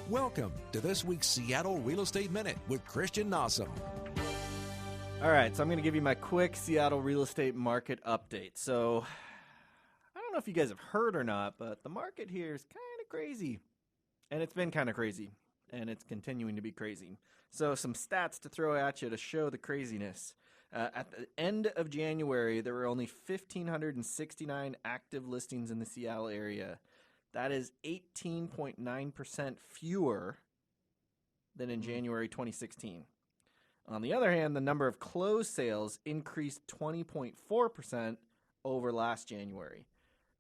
Welcome to this week's Seattle Real Estate Minute with Christian Nossum. All right, so I'm going to give you my quick Seattle real estate market update. So I don't know if you guys have heard or not, but the market here is kind of crazy. And it's been kind of crazy, and it's continuing to be crazy. So some stats to throw at you to show the craziness. At the end of January, there were only 1,569 active listings in the Seattle area. That is 18.9% fewer than in January 2016. On the other hand, the number of closed sales increased 20.4% over last January.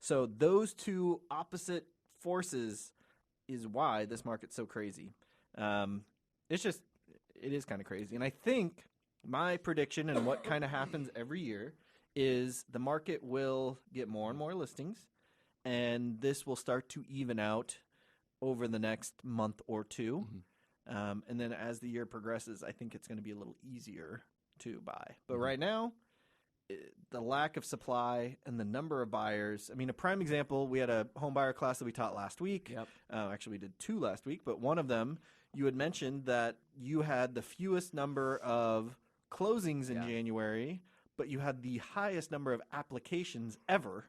So those two opposite forces is why this market's so crazy. It is kind of crazy. And I think my prediction and what kind of happens every year is the market will get more and more listings, and this will start to even out over the next month or two. And then as the year progresses, I think it's going to be a little easier to buy. But right now, the lack of supply and the number of buyers. I mean, a prime example, we had a home buyer class that we taught last week. Actually, we did two last week, but one of them, you had mentioned that you had the fewest number of closings in January, but you had the highest number of applications ever.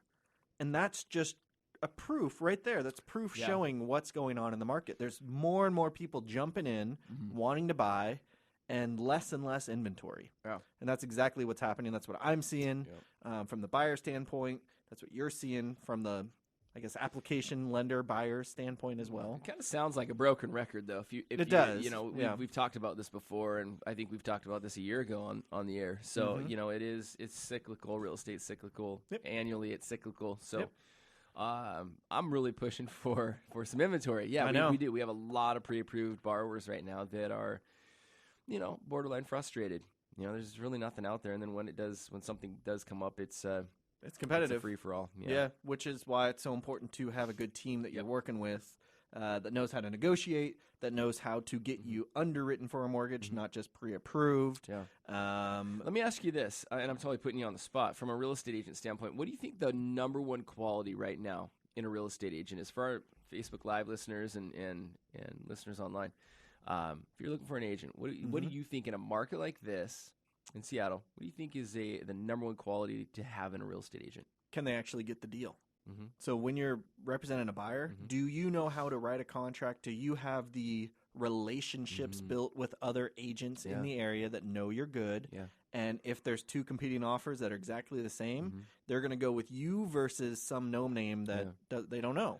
And that's just a proof right there. That's proof showing what's going on in the market. There's more and more people jumping in, wanting to buy, and less inventory. And that's exactly what's happening. That's what I'm seeing from the buyer standpoint. That's what you're seeing from the, I guess, application lender buyer standpoint as well. It kind of sounds like a broken record, though. It does. You know, we've talked about this before, and I think we've talked about this a year ago on the air. So you know, it's cyclical. Real estate's cyclical. Annually, it's cyclical. So. I'm really pushing for some inventory. We do. We have a lot of pre-approved borrowers right now that are, you know, borderline frustrated. You know, there's really nothing out there. And then when something does come up, it's competitive. It's a free-for-all. Which is why it's so important to have a good team that you're working with that knows how to negotiate, that knows how to get you underwritten for a mortgage, not just pre-approved. Let me ask you this, and I'm totally putting you on the spot. From a real estate agent standpoint, what do you think the number one quality right now in a real estate agent is? For our Facebook Live listeners and listeners online, if you're looking for an agent, what do you think in a market like this in Seattle, what do you think is the number one quality to have in a real estate agent? Can they actually get the deal? So when you're representing a buyer, do you know how to write a contract? Do you have the relationships built with other agents in the area that know you're good? And if there's two competing offers that are exactly the same, they're going to go with you versus some no-name that they don't know.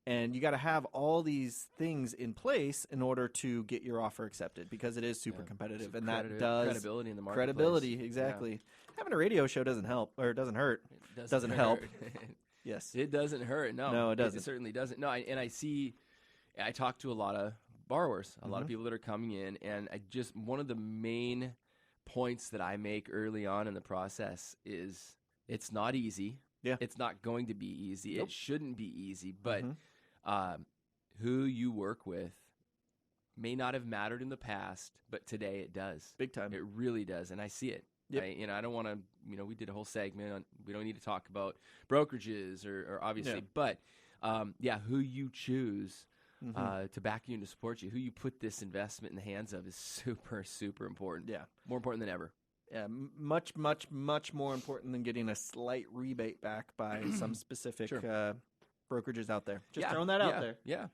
And you got to have all these things in place in order to get your offer accepted, because it is super competitive, and that does credibility in the market. Credibility, exactly. Having a radio show doesn't help, or it doesn't hurt. It doesn't help. Yes. It doesn't hurt. No, it doesn't. It certainly doesn't. No, I talk to a lot of borrowers, a lot of people that are coming in, and one of the main points that I make early on in the process is it's not easy. It's not going to be easy. It shouldn't be easy, but who you work with may not have mattered in the past, but today it does. Big time. It really does, and I see it. I don't want to, we did a whole segment on, we don't need to talk about brokerages or obviously, but who you choose to back you and to support you, who you put this investment in the hands of is super, super important. More important than ever. Much, much, much more important than getting a slight rebate back by some specific brokerages out there. Just throwing that out there.